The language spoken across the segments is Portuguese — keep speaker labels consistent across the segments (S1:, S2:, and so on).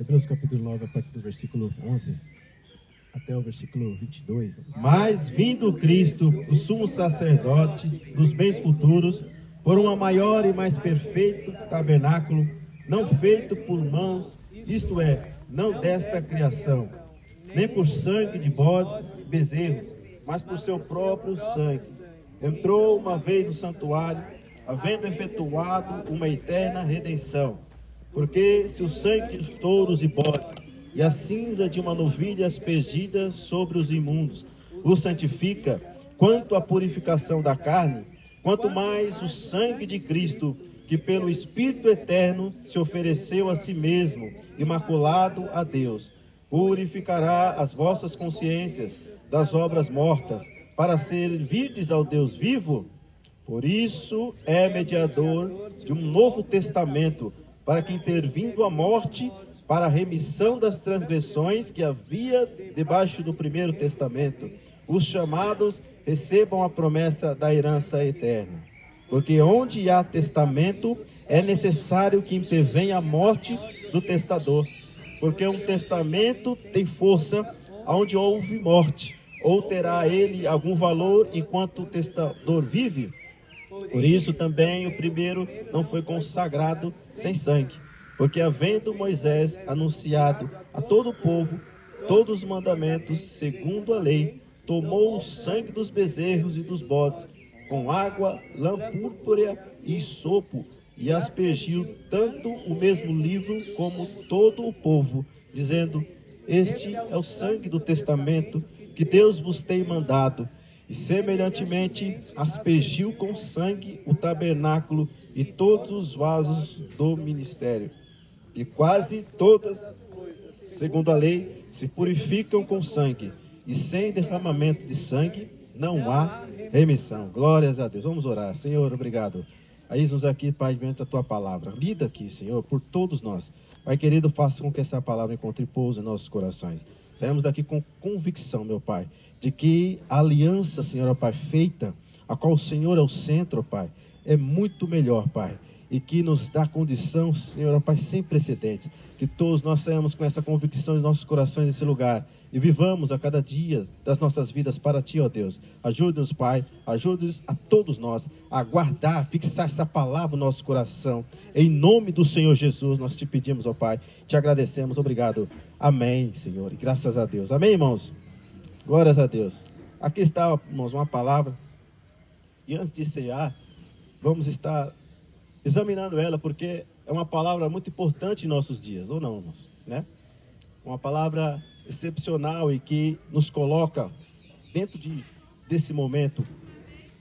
S1: Hebreus capítulo 9, a partir do versículo 11 até o versículo 22.
S2: Mas vindo Cristo, o sumo sacerdote dos bens futuros, por uma maior e mais perfeito tabernáculo, não feito por mãos, isto é, não desta criação, nem por sangue de bodes e bezerros, mas por seu próprio sangue, entrou uma vez no santuário, havendo efetuado uma eterna redenção. Porque se o sangue dos touros e bodes e a cinza de uma novilha aspergida sobre os imundos o santifica, quanto à purificação da carne, quanto mais o sangue de Cristo, que pelo Espírito eterno se ofereceu a si mesmo, imaculado a Deus, purificará as vossas consciências das obras mortas, para servirdes ao Deus vivo. Por isso é mediador de um novo testamento, para que, intervindo a morte, para a remissão das transgressões que havia debaixo do primeiro testamento, os chamados recebam a promessa da herança eterna. Porque onde há testamento, é necessário que intervenha a morte do testador. Porque um testamento tem força onde houve morte, ou terá ele algum valor enquanto o testador vive? Por isso também o primeiro não foi consagrado sem sangue, porque havendo Moisés anunciado a todo o povo todos os mandamentos segundo a lei, tomou o sangue dos bezerros e dos bodes, com água, lã púrpura e sopo, e aspergiu tanto o mesmo livro como todo o povo, dizendo: este é o sangue do testamento que Deus vos tem mandado. E semelhantemente aspergiu com sangue o tabernáculo e todos os vasos do ministério. E quase todas as coisas, segundo a lei, se purificam com sangue, e sem derramamento de sangue não há remissão. Glórias a Deus. Vamos orar. Senhor, obrigado. Eis-nos aqui, Pai, diante da Tua palavra. Lida aqui, Senhor, por todos nós. Pai querido, faça com que essa palavra encontre pouso em nossos corações. Saímos daqui com convicção, meu Pai, de que a aliança, Senhor, ó Pai, feita, a qual o Senhor é o centro, ó Pai, é muito melhor, Pai, e que nos dá condição, Senhor, ó Pai, sem precedentes, que todos nós saímos com essa convicção em nossos corações nesse lugar, e vivamos a cada dia das nossas vidas para Ti, ó Deus. Ajude-nos, Pai, ajude-nos a todos nós a guardar, fixar essa palavra no nosso coração, em nome do Senhor Jesus, nós te pedimos, ó Pai, te agradecemos, obrigado, amém, Senhor, e graças a Deus, amém, irmãos? Glórias a Deus. Aqui está, irmãos, uma palavra. E antes de cear, vamos estar examinando ela, porque é uma palavra muito importante em nossos dias, ou não, irmãos? Né? Uma palavra excepcional e que nos coloca dentro desse momento,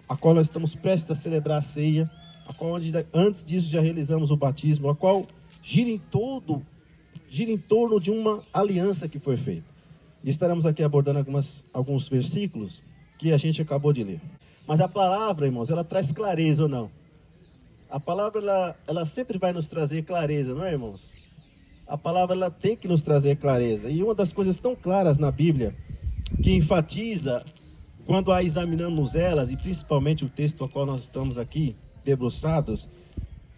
S2: a qual nós estamos prestes a celebrar a ceia, a qual antes disso já realizamos o batismo, a qual gira em torno de uma aliança que foi feita. E estaremos aqui abordando alguns versículos que a gente acabou de ler. Mas a palavra, irmãos, ela traz clareza ou não? A palavra, ela sempre vai nos trazer clareza, não é, irmãos? A palavra, ela tem que nos trazer clareza. E uma das coisas tão claras na Bíblia, que enfatiza, quando a examinamos elas, e principalmente o texto ao qual nós estamos aqui, debruçados,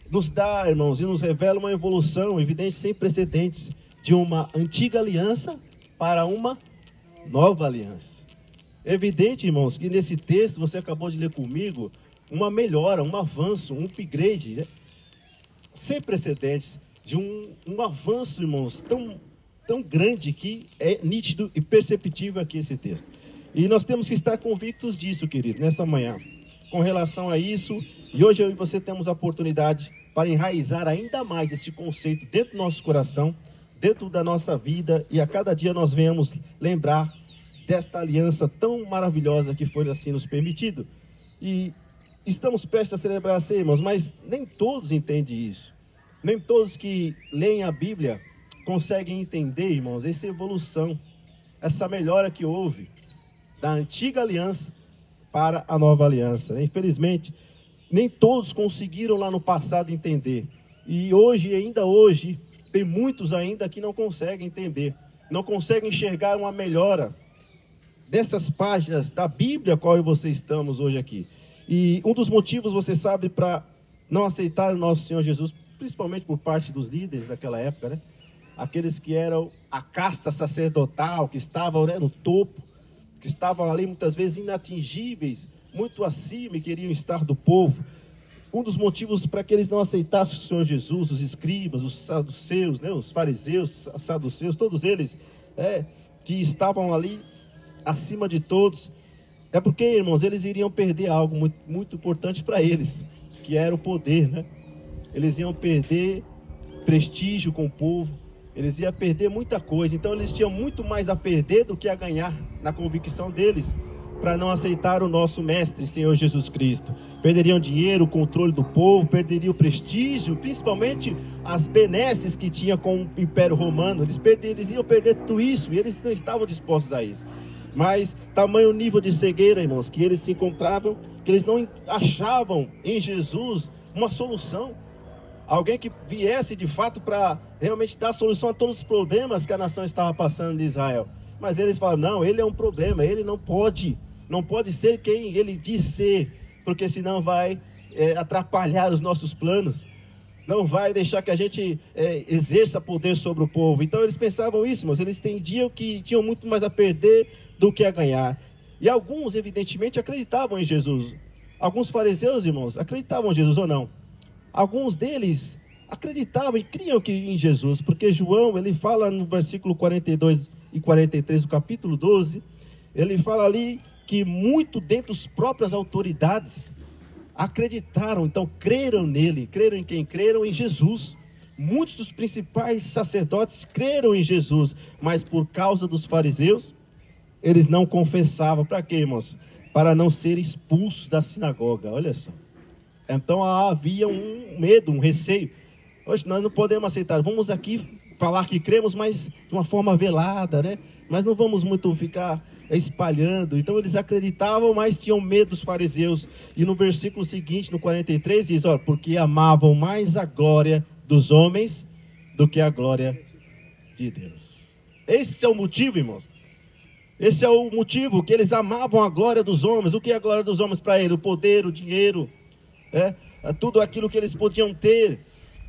S2: nos dá, irmãos, e nos revela uma evolução evidente, sem precedentes, de uma antiga aliança para uma nova aliança. É evidente, irmãos, que nesse texto, você acabou de ler comigo, uma melhora, um avanço, um upgrade, né? Sem precedentes, de um avanço, irmãos, tão grande que é nítido e perceptível aqui esse texto. E nós temos que estar convictos disso, querido, nessa manhã, com relação a isso. E hoje eu e você temos a oportunidade para enraizar ainda mais esse conceito dentro do nosso coração, dentro da nossa vida, e a cada dia nós venhamos lembrar desta aliança tão maravilhosa que foi assim nos permitido. E estamos prestes a celebrar a ceia, irmãos, mas nem todos entendem isso. Nem todos que leem a Bíblia conseguem entender, irmãos, essa evolução, essa melhora que houve da antiga aliança para a nova aliança. Infelizmente, nem todos conseguiram lá no passado entender. E hoje, ainda hoje, tem muitos ainda que não conseguem entender, não conseguem enxergar uma melhora dessas páginas da Bíblia, qual eu e você estamos hoje aqui. E um dos motivos, você sabe, para não aceitar o nosso Senhor Jesus, principalmente por parte dos líderes daquela época, né? aqueles que eram a casta sacerdotal, que estavam, né, no topo, que estavam ali muitas vezes inatingíveis, muito acima e queriam estar do povo. Um dos motivos para que eles não aceitassem o Senhor Jesus, os escribas, os saduceus, né, os fariseus, os saduceus, todos eles que estavam ali acima de todos, é porque, irmãos, eles iriam perder algo muito, muito importante para eles, que era o poder, né? Eles iam perder prestígio com o povo, eles iam perder muita coisa, então eles tinham muito mais a perder do que a ganhar na convicção deles, para não aceitar o nosso Mestre, Senhor Jesus Cristo. Perderiam dinheiro, o controle do povo, perderiam o prestígio, principalmente as benesses que tinha com o Império Romano. Eles iam perder tudo isso, e eles não estavam dispostos a isso. Mas tamanho nível de cegueira, irmãos, que eles se encontravam, que eles não achavam em Jesus uma solução. Alguém que viesse de fato para realmente dar solução a todos os problemas que a nação estava passando de Israel. Mas eles falam, não, ele é um problema, ele não pode ser quem ele diz ser, porque senão vai atrapalhar os nossos planos, não vai deixar que a gente exerça poder sobre o povo. Então eles pensavam isso, mas eles entendiam que tinham muito mais a perder do que a ganhar. E alguns, evidentemente, acreditavam em Jesus. Alguns fariseus, irmãos, acreditavam em Jesus ou não? Alguns deles acreditavam e criam que em Jesus, porque João, ele fala no versículo 42 e 43 do capítulo 12, ele fala ali que muito dentre as próprias autoridades acreditaram, então creram nele. Creram em quem? Creram em Jesus. Muitos dos principais sacerdotes creram em Jesus, mas por causa dos fariseus, eles não confessavam. Para quê, irmãos? Para não serem expulsos da sinagoga, olha só. Então havia um medo, um receio. Hoje nós não podemos aceitar, vamos aqui falar que cremos, mas de uma forma velada, né? Mas não vamos muito ficar espalhando. Então eles acreditavam, mas tinham medo dos fariseus. E no versículo seguinte, no 43, diz, ó, porque amavam mais a glória dos homens do que a glória de Deus. Esse é o motivo, irmãos. Esse é o motivo, que eles amavam a glória dos homens. O que é a glória dos homens para eles? O poder, o dinheiro, tudo aquilo que eles podiam ter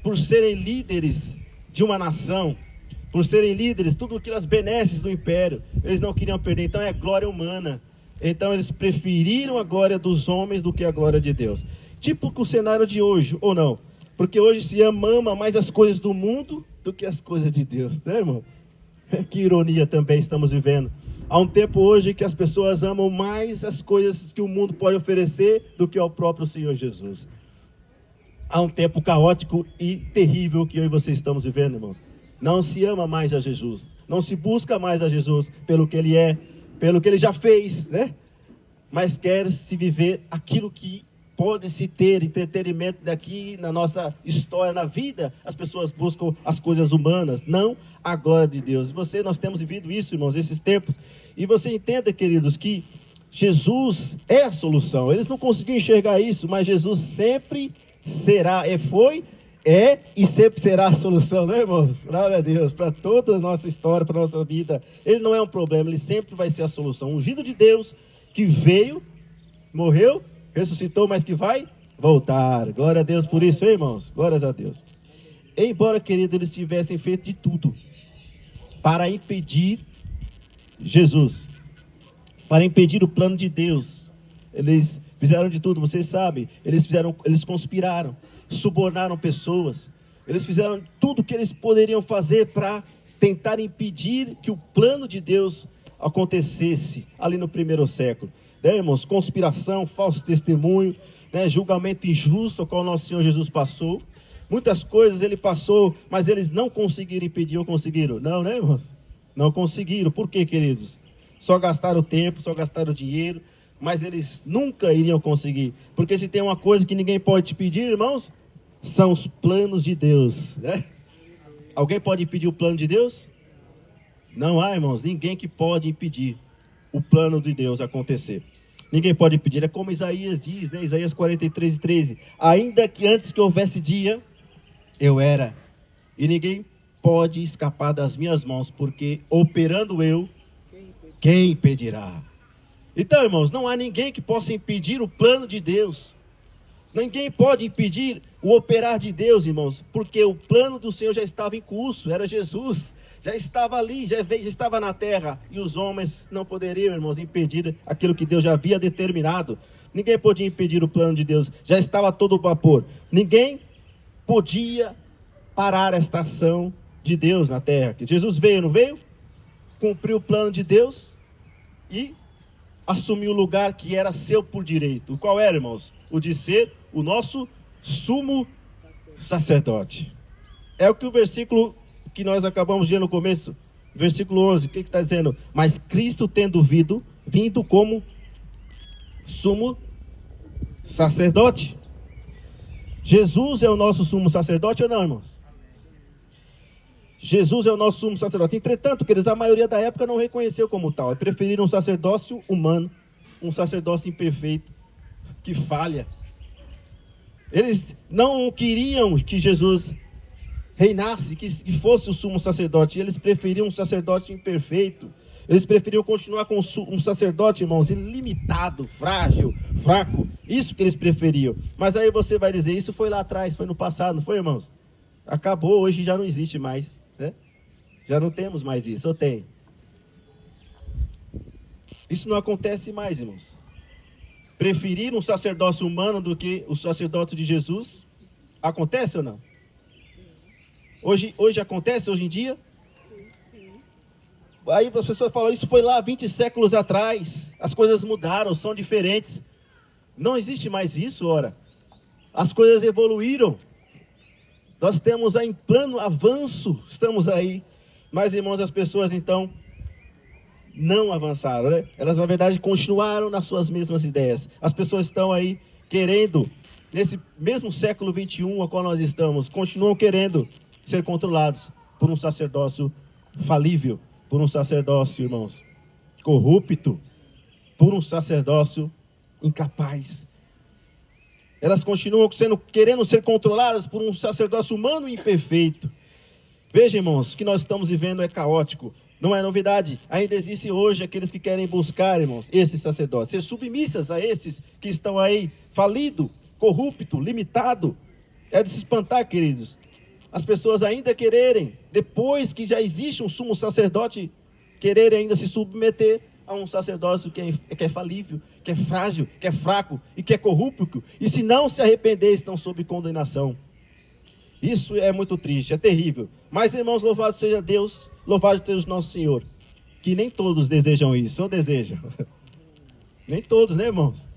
S2: por serem líderes de uma nação, por serem líderes, tudo aquelas benesses do império, eles não queriam perder. Então é glória humana. Então eles preferiram a glória dos homens do que a glória de Deus. Tipo o cenário de hoje, ou não? Porque hoje se ama mais as coisas do mundo do que as coisas de Deus, né, irmão? Que ironia também estamos vivendo. Há um tempo hoje que as pessoas amam mais as coisas que o mundo pode oferecer do que ao próprio Senhor Jesus. Há um tempo caótico e terrível que eu e você estamos vivendo, irmãos. Não se ama mais a Jesus, não se busca mais a Jesus pelo que Ele é, pelo que Ele já fez, né? Mas quer se viver aquilo que pode se ter, entretenimento daqui na nossa história, na vida. As pessoas buscam as coisas humanas, não a glória de Deus. Nós temos vivido isso, irmãos, esses tempos. E você entenda, queridos, que Jesus é a solução. Eles não conseguiam enxergar isso, mas Jesus sempre será, e sempre será a solução, né, irmãos? Glória a Deus, para toda a nossa história, para a nossa vida. Ele não é um problema, ele sempre vai ser a solução. O ungido de Deus que veio, morreu, ressuscitou, mas que vai voltar. Glória a Deus por isso, hein, irmãos? Glórias a Deus. Embora, querido, eles tivessem feito de tudo para impedir Jesus, para impedir o plano de Deus, eles fizeram de tudo, vocês sabem. Eles conspiraram, subornaram pessoas, eles fizeram tudo o que eles poderiam fazer para tentar impedir que o plano de Deus acontecesse ali no primeiro século, né, irmãos? Conspiração, falso testemunho, né, julgamento injusto ao qual nosso Senhor Jesus passou. Muitas coisas ele passou, mas eles não conseguiram impedir, ou conseguiram? Não, né, irmãos? Não conseguiram. Por quê, queridos? Só gastaram tempo, só gastaram dinheiro, mas eles nunca iriam conseguir. Porque se tem uma coisa que ninguém pode te pedir, irmãos, são os planos de Deus, né? Alguém pode impedir o plano de Deus? Não há, irmãos, ninguém que pode impedir o plano de Deus acontecer. Ninguém pode impedir. É como Isaías diz, né? Isaías 43:13. Ainda que antes que houvesse dia, eu era, e ninguém pode escapar das minhas mãos, porque operando eu, quem impedirá? Então, irmãos, não há ninguém que possa impedir o plano de Deus. Ninguém pode impedir o operar de Deus, irmãos, porque o plano do Senhor já estava em curso, era Jesus, já estava ali, já estava na terra, e os homens não poderiam, irmãos, impedir aquilo que Deus já havia determinado. Ninguém podia impedir o plano de Deus, já estava a todo vapor. Ninguém podia parar esta ação de Deus na terra. Que Jesus veio, não veio? Cumpriu o plano de Deus e assumiu o lugar que era seu por direito. Qual era, irmãos? O de ser o nosso sumo sacerdote. É o que o versículo que nós acabamos de ler no começo, versículo 11, o que está dizendo? Mas Cristo tendo vindo como sumo sacerdote. Jesus é o nosso sumo sacerdote ou não, irmãos? Jesus é o nosso sumo sacerdote. Entretanto, queridos, a maioria da época não reconheceu como tal. Preferiram um sacerdócio humano, um sacerdócio imperfeito, que falha. Eles não queriam que Jesus reinasse, que fosse o sumo sacerdote. Eles preferiam um sacerdote imperfeito. Eles preferiam continuar com um sacerdote, irmãos, ilimitado, frágil, fraco. Isso que eles preferiam. Mas aí você vai dizer, isso foi lá atrás, foi no passado, não foi, irmãos? Acabou, hoje já não existe mais, né? Já não temos mais isso, ou tem? Isso não acontece mais, irmãos. Preferir um sacerdócio humano do que o sacerdócio de Jesus? Acontece ou não? Hoje acontece, hoje em dia? Aí as pessoas falam, isso foi lá 20 séculos atrás, as coisas mudaram, são diferentes. Não existe mais isso, ora. As coisas evoluíram. Nós temos aí em plano avanço, estamos aí. Mas, irmãos, as pessoas então não avançaram, né? Elas, na verdade, continuaram nas suas mesmas ideias. As pessoas estão aí querendo, nesse mesmo século 21 ao qual nós estamos, continuam querendo ser controlados por um sacerdócio falível, por um sacerdócio, irmãos, corrupto, por um sacerdócio incapaz. Elas continuam querendo ser controladas por um sacerdócio humano e imperfeito. Veja, irmãos, o que nós estamos vivendo é caótico. Não é novidade. Ainda existe hoje aqueles que querem buscar, irmãos, esses sacerdotes, ser submissas a esses que estão aí falido, corrupto, limitado. É de se espantar, queridos. As pessoas ainda quererem, depois que já existe um sumo sacerdote, quererem ainda se submeter a um sacerdócio que é falível, que é frágil, que é fraco e que é corrupto. E se não se arrepender, estão sob condenação. Isso é muito triste, é terrível. Mas, irmãos, louvado seja Deus, louvado seja o nosso Senhor, que nem todos desejam isso, ou desejam? Nem todos, né, irmãos?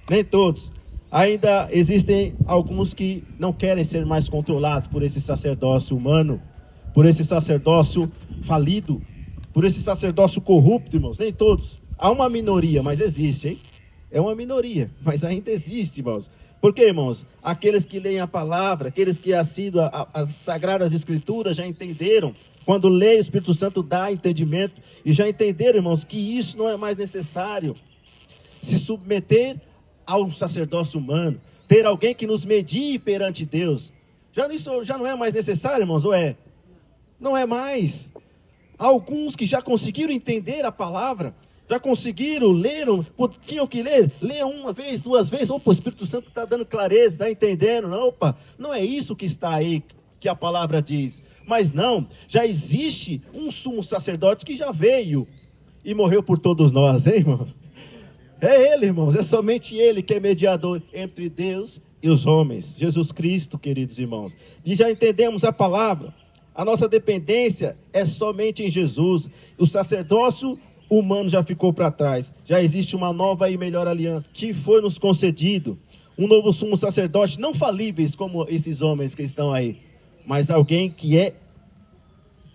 S2: Nem todos. Ainda existem alguns que não querem ser mais controlados por esse sacerdócio humano, por esse sacerdócio falido, por esse sacerdócio corrupto, irmãos. Nem todos. Há uma minoria, mas existe, hein? É uma minoria, mas ainda existe, irmãos. Por quê, irmãos? Aqueles que leem a palavra, aqueles que assistem às Sagradas Escrituras já entenderam. Quando lê, o Espírito Santo dá entendimento e já entenderam, irmãos, que isso não é mais necessário. Se submeter a um sacerdócio humano, ter alguém que nos medie perante Deus. Isso já não é mais necessário, irmãos, ou é? Não é mais. Há alguns que já conseguiram entender a palavra, já conseguiram, leram, tinham que ler, leiam uma vez, duas vezes, opa, o Espírito Santo está dando clareza, está entendendo, não, opa, não é isso que está aí, que a palavra diz, mas não, já existe um sumo sacerdote que já veio e morreu por todos nós, hein, irmãos? É Ele, irmãos, é somente Ele que é mediador entre Deus e os homens, Jesus Cristo, queridos irmãos, e já entendemos a palavra, a nossa dependência é somente em Jesus, o sacerdócio humano já ficou para trás, já existe uma nova e melhor aliança, que foi nos concedido, um novo sumo sacerdote, não falíveis como esses homens que estão aí, mas alguém que é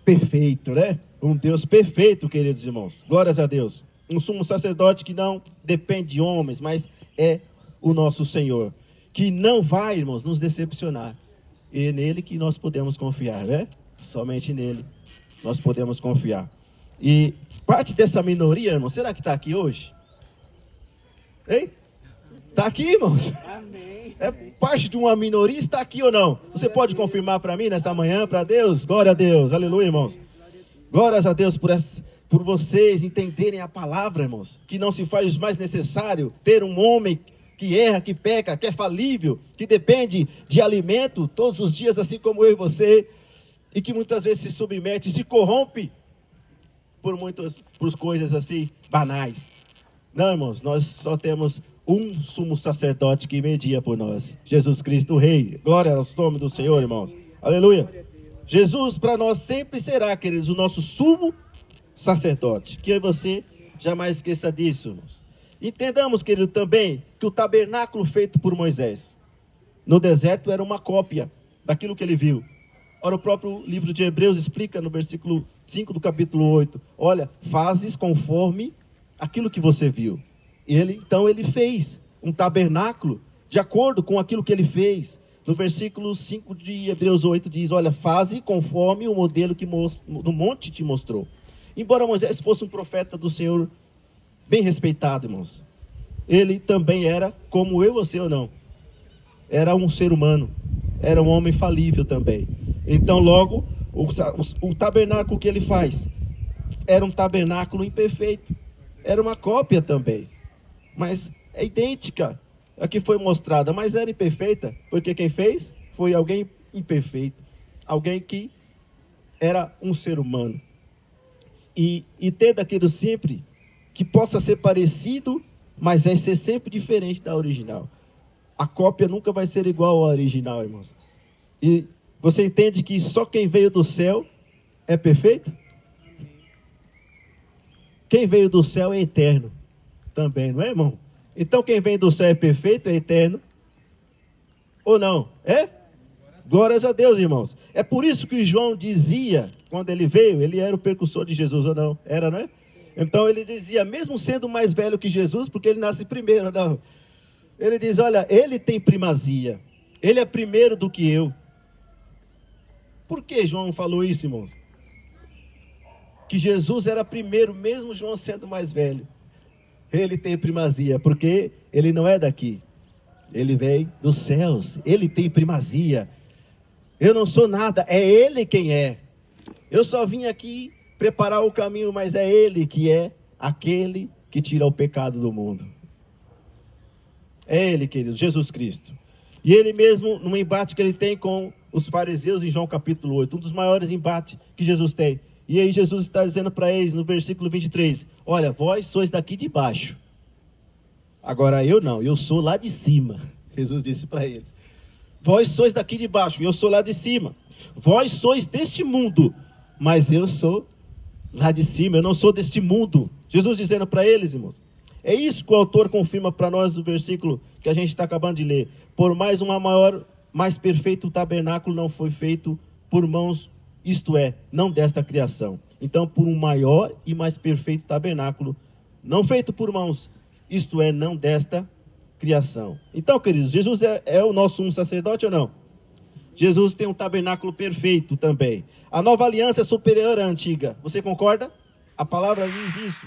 S2: perfeito, né? Um Deus perfeito, queridos irmãos, glórias a Deus, um sumo sacerdote que não depende de homens, mas é o nosso Senhor, que não vai, irmãos, nos decepcionar, e é nele que nós podemos confiar, né? Somente nele nós podemos confiar. E parte dessa minoria, irmão, será que está aqui hoje? Hein? Está aqui, irmãos? Amém. É parte de uma minoria, está aqui ou não? Você pode confirmar para mim nessa manhã, para Deus? Glória a Deus, aleluia, irmãos. Glórias a Deus por vocês entenderem a palavra, irmãos. Que não se faz mais necessário ter um homem que erra, que peca, que é falível, que depende de alimento todos os dias, assim como eu e você, e que muitas vezes se submete, se corrompe por coisas assim banais. Não, irmãos, nós só temos um sumo sacerdote que media por nós, Jesus Cristo, o Rei. Glória ao nome do Senhor, irmãos. Aleluia. Jesus para nós sempre será, queridos, o nosso sumo sacerdote. Que você jamais esqueça disso, irmãos. Entendamos, querido, também que o tabernáculo feito por Moisés no deserto era uma cópia daquilo que ele viu. Ora, o próprio livro de Hebreus explica no versículo 5 do capítulo 8. Olha, fazes conforme aquilo que você viu. Então ele fez um tabernáculo de acordo com aquilo que ele fez. No versículo 5 de Hebreus 8 diz, olha, faze conforme o modelo que no monte te mostrou. Embora Moisés fosse um profeta do Senhor bem respeitado, irmãos, ele também era, como eu, você ou não, era um ser humano, era um homem falível também. Então logo, o tabernáculo que ele faz era um tabernáculo imperfeito, era uma cópia também, mas é idêntica a que foi mostrada, mas era imperfeita, porque quem fez foi alguém imperfeito, alguém que era um ser humano. E ter daquilo sempre que possa ser parecido, mas é ser sempre diferente da original. A cópia nunca vai ser igual ao original, irmãos. E você entende que só quem veio do céu é perfeito? Quem veio do céu é eterno também, não é, irmão? Então quem vem do céu é perfeito, é eterno? Ou não? É? Glórias a Deus, irmãos. É por isso que João dizia, quando ele veio, ele era o precursor de Jesus, ou não? Era, não é? Então ele dizia, mesmo sendo mais velho que Jesus, porque ele nasce primeiro, não. Ele diz, olha, ele tem primazia. Ele é primeiro do que eu. Por que João falou isso, irmãos? Que Jesus era primeiro, mesmo João sendo mais velho. Ele tem primazia, porque ele não é daqui. Ele vem dos céus. Ele tem primazia. Eu não sou nada, é ele quem é. Eu só vim aqui preparar o caminho, mas é ele que é aquele que tira o pecado do mundo. É ele, querido, Jesus Cristo. E ele mesmo, no embate que ele tem com os fariseus em João capítulo 8, um dos maiores embates que Jesus tem. E aí Jesus está dizendo para eles no versículo 23, olha, vós sois daqui de baixo. Agora eu não, eu sou lá de cima. Jesus disse para eles, vós sois daqui de baixo, eu sou lá de cima. Vós sois deste mundo, mas eu sou lá de cima, eu não sou deste mundo. Jesus dizendo para eles, irmãos. É isso que o autor confirma para nós no versículo que a gente está acabando de ler. Por mais mais perfeito tabernáculo não foi feito por mãos, isto é, não desta criação. Então, por um maior e mais perfeito tabernáculo, não feito por mãos, isto é, não desta criação. Então, queridos, Jesus é o nosso sumo sacerdote ou não? Jesus tem um tabernáculo perfeito também. A nova aliança é superior à antiga. Você concorda? A palavra diz isso.